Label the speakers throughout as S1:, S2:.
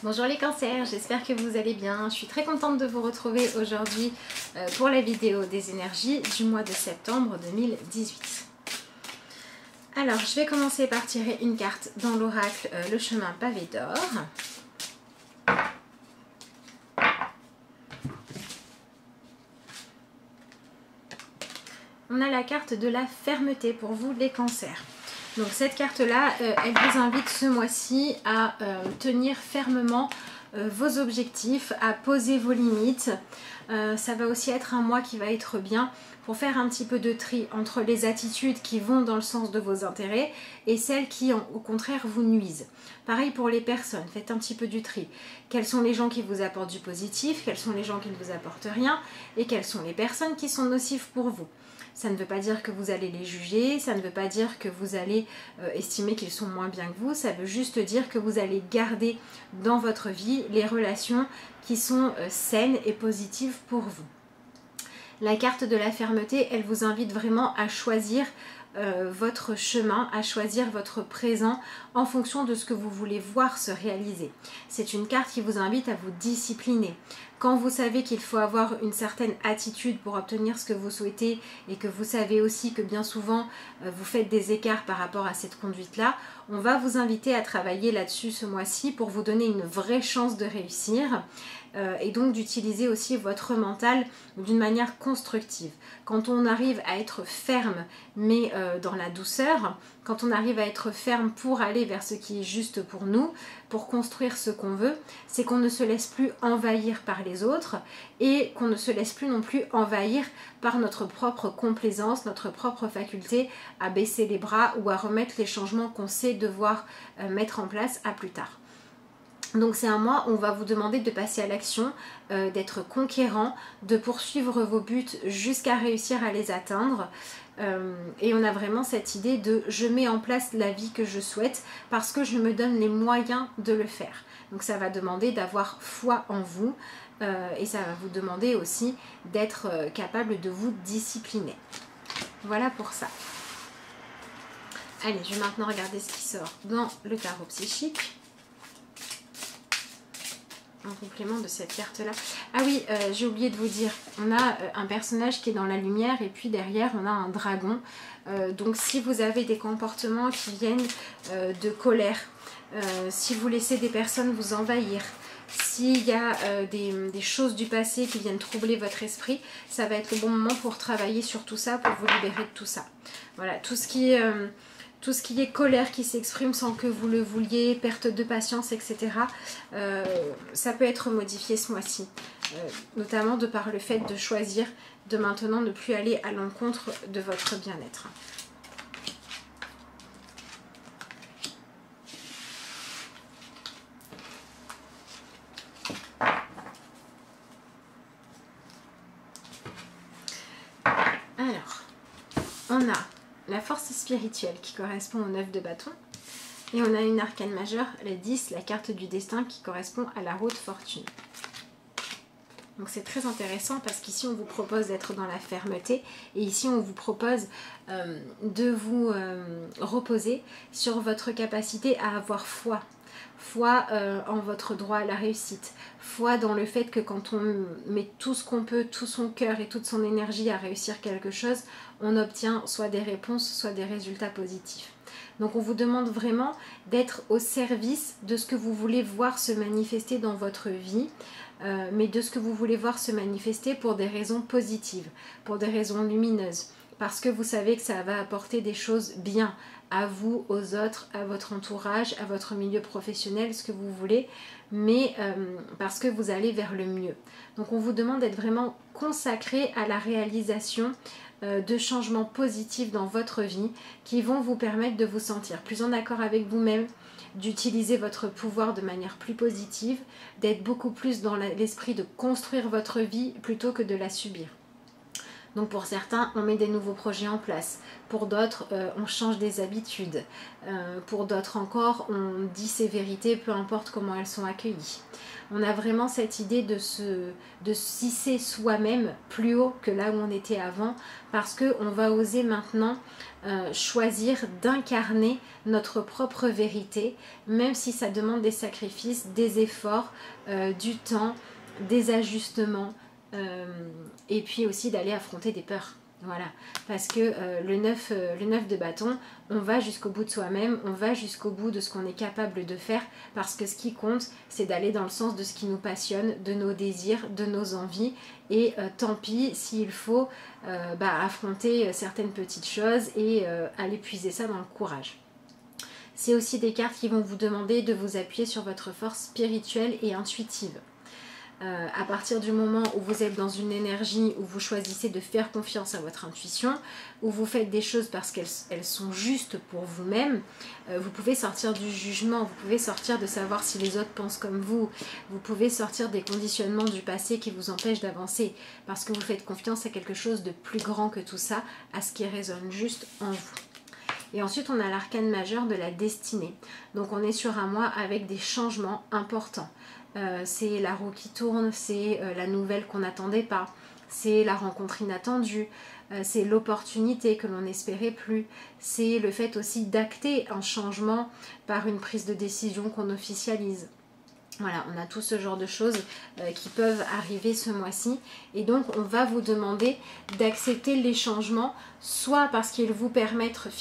S1: Bonjour les cancers, j'espère que vous allez bien. Je suis très contente de vous retrouver aujourd'hui pour la vidéo des énergies du mois de septembre 2018. Alors, je vais commencer par tirer une carte dans l'oracle Le chemin pavé d'or. On a la carte de la fermeté pour vous les cancers. Donc cette carte-là, elle vous invite ce mois-ci à tenir fermement vos objectifs, à poser vos limites. Ça va aussi être un mois qui va être bien pour faire un petit peu de tri entre les attitudes qui vont dans le sens de vos intérêts et celles qui, au contraire, vous nuisent. Pareil pour les personnes, faites un petit peu du tri. Quels sont les gens qui vous apportent du positif, quels sont les gens qui ne vous apportent rien et quelles sont les personnes qui sont nocives pour vous. Ça ne veut pas dire que vous allez les juger, ça ne veut pas dire que vous allez estimer qu'ils sont moins bien que vous, ça veut juste dire que vous allez garder dans votre vie les relations qui sont saines et positives pour vous. La carte de la fermeté, elle vous invite vraiment à choisir votre chemin, à choisir votre présent en fonction de ce que vous voulez voir se réaliser. C'est une carte qui vous invite à vous discipliner. Quand vous savez qu'il faut avoir une certaine attitude pour obtenir ce que vous souhaitez et que vous savez aussi que bien souvent vous faites des écarts par rapport à cette conduite-là, on va vous inviter à travailler là-dessus ce mois-ci pour vous donner une vraie chance de réussir et donc d'utiliser aussi votre mental d'une manière constructive. Quand on arrive à être ferme mais dans la douceur, quand on arrive à être ferme pour aller vers ce qui est juste pour nous, pour construire ce qu'on veut, c'est qu'on ne se laisse plus envahir par les autres et qu'on ne se laisse plus non plus envahir par notre propre complaisance, notre propre faculté à baisser les bras ou à remettre les changements qu'on sait devoir mettre en place à plus tard. Donc c'est un mois où on va vous demander de passer à l'action, d'être conquérant, de poursuivre vos buts jusqu'à réussir à les atteindre. Et on a vraiment cette idée de je mets en place la vie que je souhaite parce que je me donne les moyens de le faire. Donc ça va demander d'avoir foi en vous et ça va vous demander aussi d'être capable de vous discipliner. Voilà pour ça. Allez, je vais maintenant regarder ce qui sort dans le tarot psychique. En complément de cette carte là. Ah oui, j'ai oublié de vous dire, on a un personnage qui est dans la lumière et puis derrière on a un dragon. Donc si vous avez des comportements qui viennent de colère, si vous laissez des personnes vous envahir, s'il y a des choses du passé qui viennent troubler votre esprit, ça va être le bon moment pour travailler sur tout ça, pour vous libérer de tout ça. Voilà, tout ce qui est colère qui s'exprime sans que vous le vouliez, perte de patience, etc. Ça peut être modifié ce mois-ci, notamment de par le fait de choisir de maintenant ne plus aller à l'encontre de votre bien-être. Alors, on a la force spirituelle qui correspond au 9 de bâton. Et on a une arcane majeure, la 10, la carte du destin qui correspond à la haute fortune. Donc c'est très intéressant parce qu'ici on vous propose d'être dans la fermeté et ici on vous propose de vous reposer sur votre capacité à avoir foi. Foi en votre droit à la réussite, foi dans le fait que quand on met tout ce qu'on peut, tout son cœur et toute son énergie à réussir quelque chose, on obtient soit des réponses, soit des résultats positifs. Donc on vous demande vraiment d'être au service de ce que vous voulez voir se manifester dans votre vie, mais de ce que vous voulez voir se manifester pour des raisons positives, pour des raisons lumineuses, parce que vous savez que ça va apporter des choses bien à vous, aux autres, à votre entourage, à votre milieu professionnel, ce que vous voulez, mais parce que vous allez vers le mieux. Donc on vous demande d'être vraiment consacré à la réalisation de changements positifs dans votre vie qui vont vous permettre de vous sentir plus en accord avec vous-même, d'utiliser votre pouvoir de manière plus positive, d'être beaucoup plus dans l'esprit de construire votre vie plutôt que de la subir. Donc pour certains, on met des nouveaux projets en place. Pour d'autres, on change des habitudes. Pour d'autres encore, on dit ses vérités, peu importe comment elles sont accueillies. On a vraiment cette idée de s'hisser soi-même plus haut que là où on était avant, parce qu'on va oser maintenant choisir d'incarner notre propre vérité, même si ça demande des sacrifices, des efforts, du temps, des ajustements, et puis aussi d'aller affronter des peurs. Voilà, parce que le 9 de bâton, on va jusqu'au bout de soi-même, on va jusqu'au bout de ce qu'on est capable de faire, parce que ce qui compte, c'est d'aller dans le sens de ce qui nous passionne, de nos désirs, de nos envies, et tant pis s'il faut affronter certaines petites choses et aller puiser ça dans le courage. C'est aussi des cartes qui vont vous demander de vous appuyer sur votre force spirituelle et intuitive. À partir du moment où vous êtes dans une énergie où vous choisissez de faire confiance à votre intuition, où vous faites des choses parce qu'elles sont justes pour vous-même, vous pouvez sortir du jugement, vous pouvez sortir de savoir si les autres pensent comme vous pouvez sortir des conditionnements du passé qui vous empêchent d'avancer, parce que vous faites confiance à quelque chose de plus grand que tout ça, à ce qui résonne juste en vous. Et ensuite, on a l'arcane majeur de la destinée. Donc on est sur un mois avec des changements importants. C'est la roue qui tourne, c'est la nouvelle qu'on n'attendait pas, c'est la rencontre inattendue, c'est l'opportunité que l'on n'espérait plus, c'est le fait aussi d'acter un changement par une prise de décision qu'on officialise. Voilà, on a tout ce genre de choses qui peuvent arriver ce mois-ci, et donc on va vous demander d'accepter les changements, soit parce qu'ils vont vous permettre, je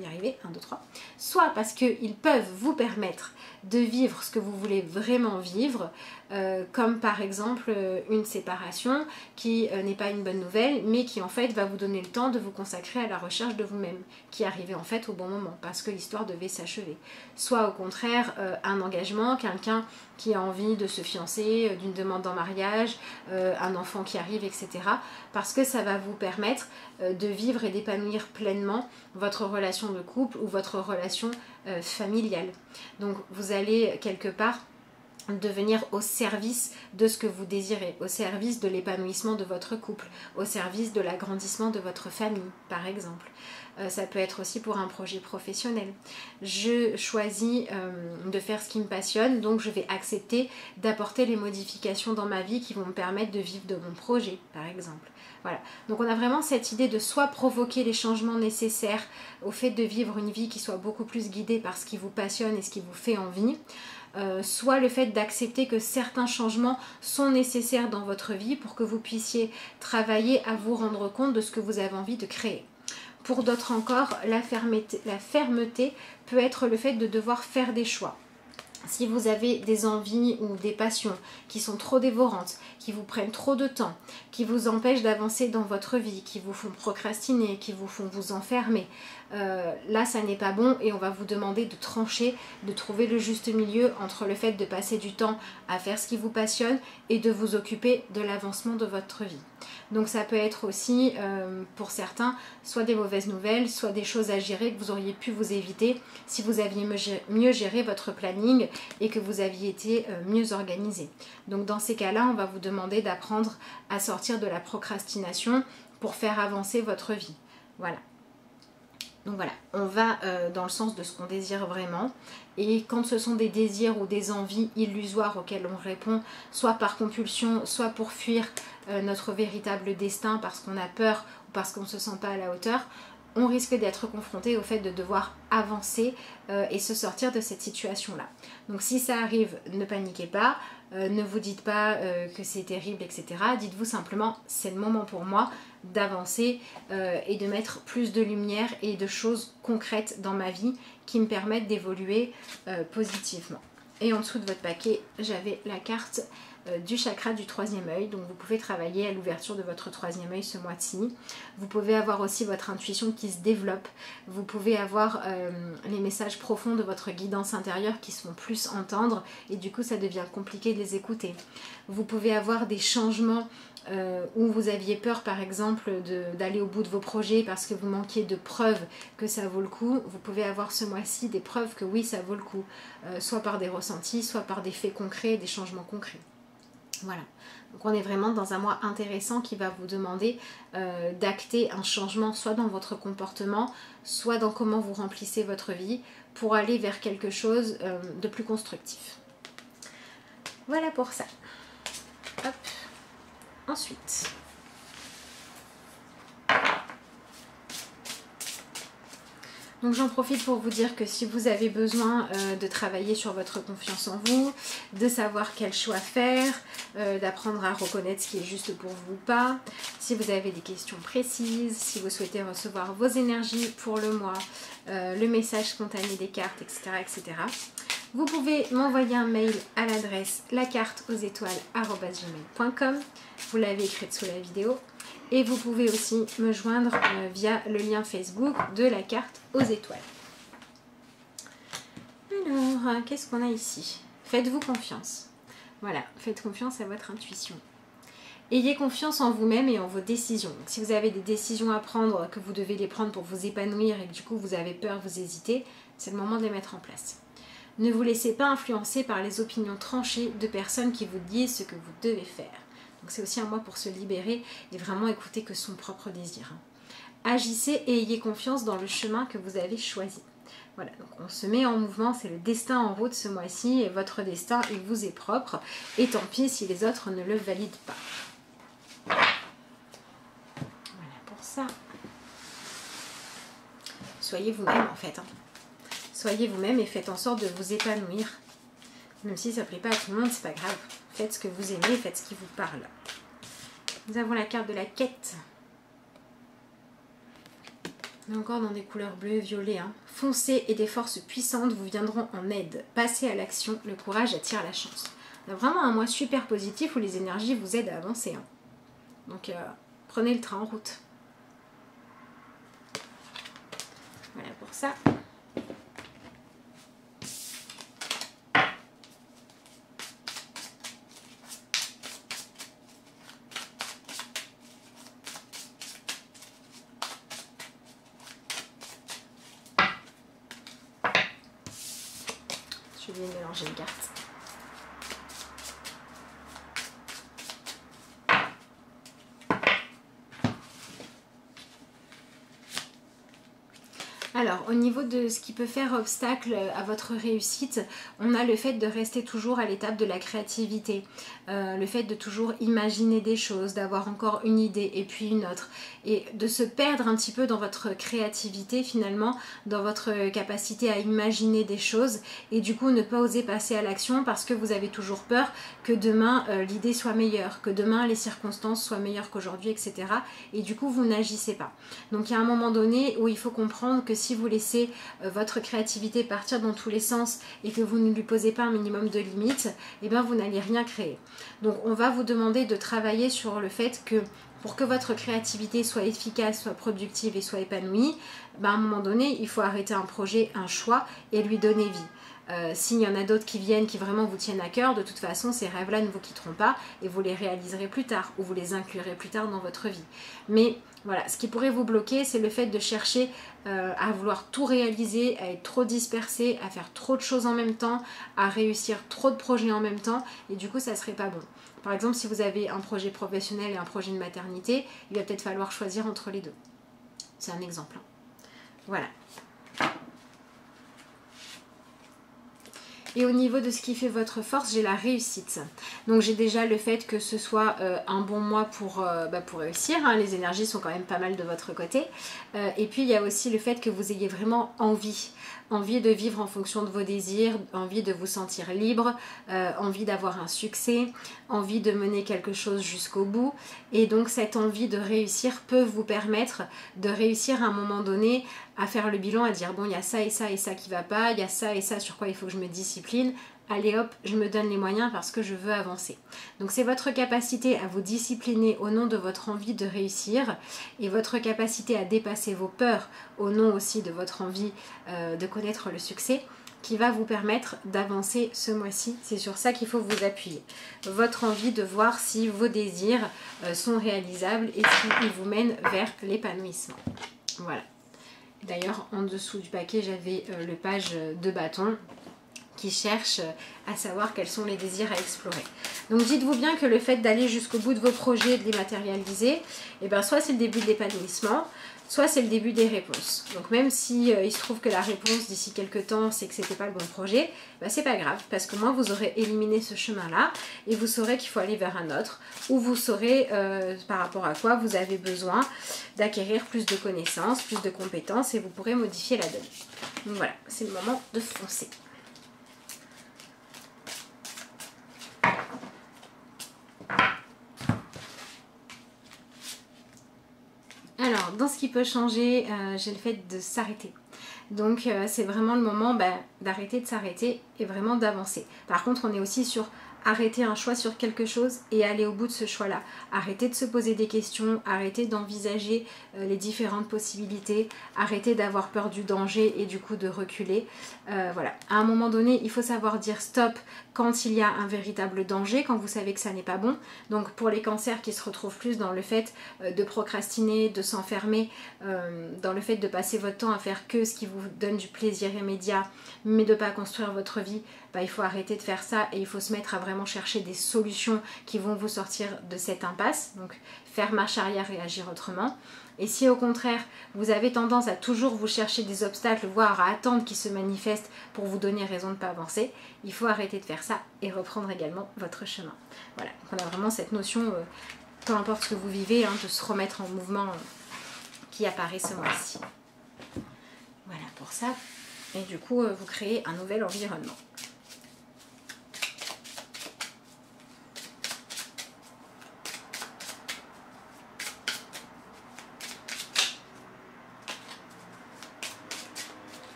S1: vais y arriver, 1, 2, 3, soit parce qu'ils peuvent vous permettre de vivre ce que vous voulez vraiment vivre, comme par exemple une séparation qui n'est pas une bonne nouvelle, mais qui en fait va vous donner le temps de vous consacrer à la recherche de vous-même, qui arrivait en fait au bon moment, parce que l'histoire devait s'achever. Soit au contraire, un engagement, quelqu'un qui a envie de se fiancer, d'une demande en mariage, un enfant qui arrive, etc. Parce que ça va vous permettre de vivre et d'épanouir pleinement votre relation de couple ou votre relation familiale. Donc vous allez quelque part devenir au service de ce que vous désirez, au service de l'épanouissement de votre couple, au service de l'agrandissement de votre famille, par exemple. Ça peut être aussi pour un projet professionnel. Je choisis de faire ce qui me passionne, donc je vais accepter d'apporter les modifications dans ma vie qui vont me permettre de vivre de mon projet, par exemple. Voilà. Donc on a vraiment cette idée de soit provoquer les changements nécessaires au fait de vivre une vie qui soit beaucoup plus guidée par ce qui vous passionne et ce qui vous fait envie, soit le fait d'accepter que certains changements sont nécessaires dans votre vie pour que vous puissiez travailler à vous rendre compte de ce que vous avez envie de créer. Pour d'autres encore, la fermeté peut être le fait de devoir faire des choix. Si vous avez des envies ou des passions qui sont trop dévorantes, qui vous prennent trop de temps, qui vous empêchent d'avancer dans votre vie, qui vous font procrastiner, qui vous font vous enfermer, là ça n'est pas bon, et on va vous demander de trancher, de trouver le juste milieu entre le fait de passer du temps à faire ce qui vous passionne et de vous occuper de l'avancement de votre vie. Donc ça peut être aussi pour certains soit des mauvaises nouvelles, soit des choses à gérer que vous auriez pu vous éviter si vous aviez mieux géré votre planning et que vous aviez été mieux organisé. Donc dans ces cas-là, on va vous demander d'apprendre à sortir de la procrastination pour faire avancer votre vie. Voilà. Donc voilà, on va dans le sens de ce qu'on désire vraiment, et quand ce sont des désirs ou des envies illusoires auxquelles on répond, soit par compulsion, soit pour fuir notre véritable destin parce qu'on a peur ou parce qu'on ne se sent pas à la hauteur, on risque d'être confronté au fait de devoir avancer et se sortir de cette situation-là. Donc si ça arrive, ne paniquez pas, ne vous dites pas que c'est terrible, etc. Dites-vous simplement, c'est le moment pour moi d'avancer et de mettre plus de lumière et de choses concrètes dans ma vie qui me permettent d'évoluer positivement. Et en dessous de votre paquet, j'avais la carte du chakra du troisième œil, donc vous pouvez travailler à l'ouverture de votre troisième œil ce mois-ci. Vous pouvez avoir aussi votre intuition qui se développe, vous pouvez avoir les messages profonds de votre guidance intérieure qui se font plus entendre, et du coup ça devient compliqué de les écouter. Vous pouvez avoir des changements où vous aviez peur par exemple d'aller au bout de vos projets parce que vous manquiez de preuves que ça vaut le coup. Vous pouvez avoir ce mois-ci des preuves que oui ça vaut le coup, soit par des ressentis, soit par des faits concrets, des changements concrets. Voilà. Donc on est vraiment dans un mois intéressant qui va vous demander d'acter un changement soit dans votre comportement, soit dans comment vous remplissez votre vie pour aller vers quelque chose de plus constructif. Voilà pour ça. Hop. Ensuite. Donc j'en profite pour vous dire que si vous avez besoin de travailler sur votre confiance en vous, de savoir quel choix faire, d'apprendre à reconnaître ce qui est juste pour vous ou pas, si vous avez des questions précises, si vous souhaitez recevoir vos énergies pour le mois, le message spontané des cartes, etc. etc. Vous pouvez m'envoyer un mail à l'adresse lacarteauxétoiles@gmail.com. Vous l'avez écrite sous la vidéo. Et vous pouvez aussi me joindre via le lien Facebook de la carte aux étoiles. Alors, qu'est-ce qu'on a ici? Faites-vous confiance. Voilà, faites confiance à votre intuition. Ayez confiance en vous-même et en vos décisions. Donc, si vous avez des décisions à prendre, que vous devez les prendre pour vous épanouir et que du coup vous avez peur, vous hésitez, c'est le moment de les mettre en place. Ne vous laissez pas influencer par les opinions tranchées de personnes qui vous disent ce que vous devez faire. Donc c'est aussi un mois pour se libérer et vraiment écouter que son propre désir. Agissez et ayez confiance dans le chemin que vous avez choisi. Voilà, donc on se met en mouvement, c'est le destin en route ce mois-ci et votre destin, il vous est propre. Et tant pis si les autres ne le valident pas. Voilà pour ça. Soyez vous-même en fait. Soyez vous-même et faites en sorte de vous épanouir. Même si ça ne plaît pas à tout le monde, c'est pas grave. Faites ce que vous aimez, faites ce qui vous parle. Nous avons la carte de la quête. On est encore dans des couleurs bleues, violets. Foncez et des forces puissantes vous viendront en aide. Passez à l'action, le courage attire la chance. On a vraiment un mois super positif où les énergies vous aident à avancer. Donc prenez le train en route. Voilà pour ça. Je vais mélanger une carte. Alors, au niveau de ce qui peut faire obstacle à votre réussite, on a le fait de rester toujours à l'étape de la créativité, le fait de toujours imaginer des choses, d'avoir encore une idée et puis une autre, et de se perdre un petit peu dans votre créativité finalement, dans votre capacité à imaginer des choses, et du coup ne pas oser passer à l'action parce que vous avez toujours peur que demain l'idée soit meilleure, que demain les circonstances soient meilleures qu'aujourd'hui, etc. Et du coup vous n'agissez pas. Donc il y a un moment donné où il faut comprendre que si vous laissez votre créativité partir dans tous les sens et que vous ne lui posez pas un minimum de limites, eh bien vous n'allez rien créer. Donc on va vous demander de travailler sur le fait que pour que votre créativité soit efficace, soit productive et soit épanouie, à un moment donné, il faut arrêter un projet, un choix et lui donner vie. S'il y en a d'autres qui viennent, qui vraiment vous tiennent à cœur, de toute façon, ces rêves-là ne vous quitteront pas et vous les réaliserez plus tard ou vous les inclurez plus tard dans votre vie. Mais voilà, ce qui pourrait vous bloquer, c'est le fait de chercher à vouloir tout réaliser, à être trop dispersé, à faire trop de choses en même temps, à réussir trop de projets en même temps, et du coup, ça serait pas bon. Par exemple, si vous avez un projet professionnel et un projet de maternité, il va peut-être falloir choisir entre les deux. C'est un exemple. Voilà. Et au niveau de ce qui fait votre force, j'ai la réussite. Donc j'ai déjà le fait que ce soit un bon mois pour réussir. Les énergies sont quand même pas mal de votre côté. Et puis il y a aussi le fait que vous ayez vraiment envie. Envie de vivre en fonction de vos désirs, envie de vous sentir libre, envie d'avoir un succès, envie de mener quelque chose jusqu'au bout. Et donc cette envie de réussir peut vous permettre de réussir à un moment donné à faire le bilan, à dire bon il y a ça et ça et ça qui va pas, il y a ça et ça sur quoi il faut que je me discipline. Allez hop, je me donne les moyens parce que je veux avancer. Donc c'est votre capacité à vous discipliner au nom de votre envie de réussir et votre capacité à dépasser vos peurs au nom aussi de votre envie de connaître le succès qui va vous permettre d'avancer ce mois-ci. C'est sur ça qu'il faut vous appuyer. Votre envie de voir si vos désirs sont réalisables et s'ils vous mènent vers l'épanouissement. Voilà. D'ailleurs, en dessous du paquet, j'avais le page de bâton qui cherchent à savoir quels sont les désirs à explorer. Donc dites-vous bien que le fait d'aller jusqu'au bout de vos projets, de les matérialiser, et bien soit c'est le début de l'épanouissement, soit c'est le début des réponses. Donc même si il se trouve que la réponse d'ici quelques temps c'est que c'était pas le bon projet, ben c'est pas grave, parce que moi vous aurez éliminé ce chemin-là et vous saurez qu'il faut aller vers un autre, ou vous saurez par rapport à quoi vous avez besoin d'acquérir plus de connaissances, plus de compétences, et vous pourrez modifier la donne. Donc voilà, c'est le moment de foncer. Alors, dans ce qui peut changer, j'ai le fait de s'arrêter. Donc, c'est vraiment le moment d'arrêter de s'arrêter et vraiment d'avancer. Par contre, on est aussi sur arrêter un choix sur quelque chose et aller au bout de ce choix-là. Arrêter de se poser des questions, arrêter d'envisager les différentes possibilités, arrêter d'avoir peur du danger et du coup de reculer. Voilà. À un moment donné, il faut savoir dire stop quand il y a un véritable danger, quand vous savez que ça n'est pas bon. Donc pour les cancers qui se retrouvent plus dans le fait de procrastiner, de s'enfermer, dans le fait de passer votre temps à faire que ce qui vous donne du plaisir immédiat, mais de ne pas construire votre vie, il faut arrêter de faire ça et il faut se mettre à vraiment chercher des solutions qui vont vous sortir de cette impasse. Donc faire marche arrière et agir autrement. Et si au contraire vous avez tendance à toujours vous chercher des obstacles, voire à attendre qu'ils se manifestent pour vous donner raison de ne pas avancer, il faut arrêter de faire ça et reprendre également votre chemin. Voilà, donc on a vraiment cette notion, peu importe ce que vous vivez, de se remettre en mouvement qui apparaît ce mois-ci. Voilà pour ça. Et du coup, vous créez un nouvel environnement.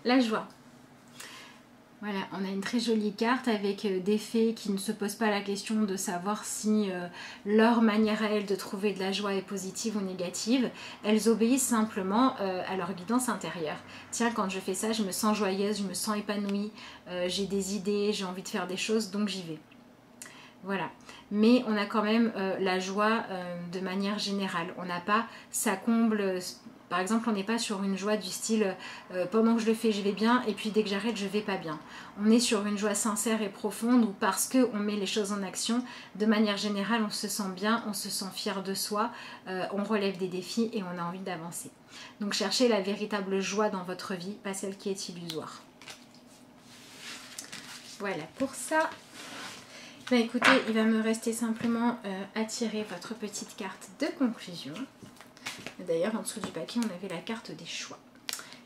S1: La joie. Voilà, on a une très jolie carte avec des fées qui ne se posent pas la question de savoir si leur manière à elles de trouver de la joie est positive ou négative. Elles obéissent simplement à leur guidance intérieure. Tiens, quand je fais ça, je me sens joyeuse, je me sens épanouie, j'ai des idées, j'ai envie de faire des choses, donc j'y vais. Voilà, mais on a quand même la joie de manière générale. On n'a pas ça comble. Par exemple, on n'est pas sur une joie du style pendant que je le fais, je vais bien, et puis dès que j'arrête, je vais pas bien. On est sur une joie sincère et profonde où parce qu'on met les choses en action, de manière générale, on se sent bien, on se sent fier de soi, on relève des défis et on a envie d'avancer. Donc cherchez la véritable joie dans votre vie, pas celle qui est illusoire. Voilà pour ça. Écoutez, il va me rester simplement à tirer votre petite carte de conclusion. D'ailleurs, en dessous du paquet, on avait la carte des choix.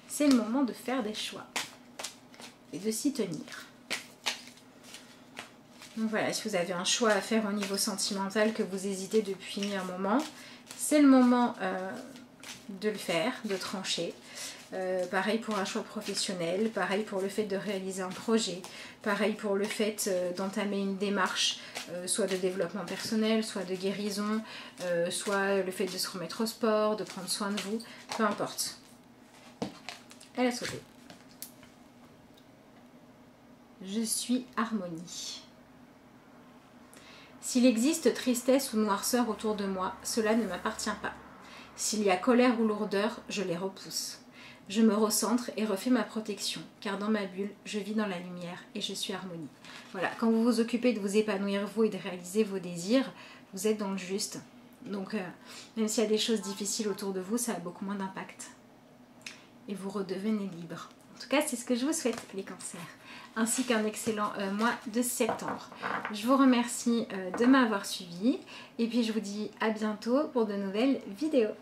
S1: C'est le moment de faire des choix et de s'y tenir. Donc voilà, si vous avez un choix à faire au niveau sentimental que vous hésitez depuis un moment, c'est le moment de le faire, de trancher. Pareil pour un choix professionnel, pareil pour le fait de réaliser un projet, pareil pour le fait d'entamer une démarche, soit de développement personnel, soit de guérison, soit le fait de se remettre au sport, de prendre soin de vous, peu importe. Elle a sauté. Je suis harmonie. S'il existe tristesse ou noirceur autour de moi, cela ne m'appartient pas. S'il y a colère ou lourdeur, je les repousse. Je me recentre et refais ma protection, car dans ma bulle, je vis dans la lumière et je suis harmonie. Voilà, quand vous vous occupez de vous épanouir vous et de réaliser vos désirs, vous êtes dans le juste. Donc, même s'il y a des choses difficiles autour de vous, ça a beaucoup moins d'impact. Et vous redevenez libre. En tout cas, c'est ce que je vous souhaite, les cancers. Ainsi qu'un excellent mois de septembre. Je vous remercie de m'avoir suivi. Et puis, je vous dis à bientôt pour de nouvelles vidéos.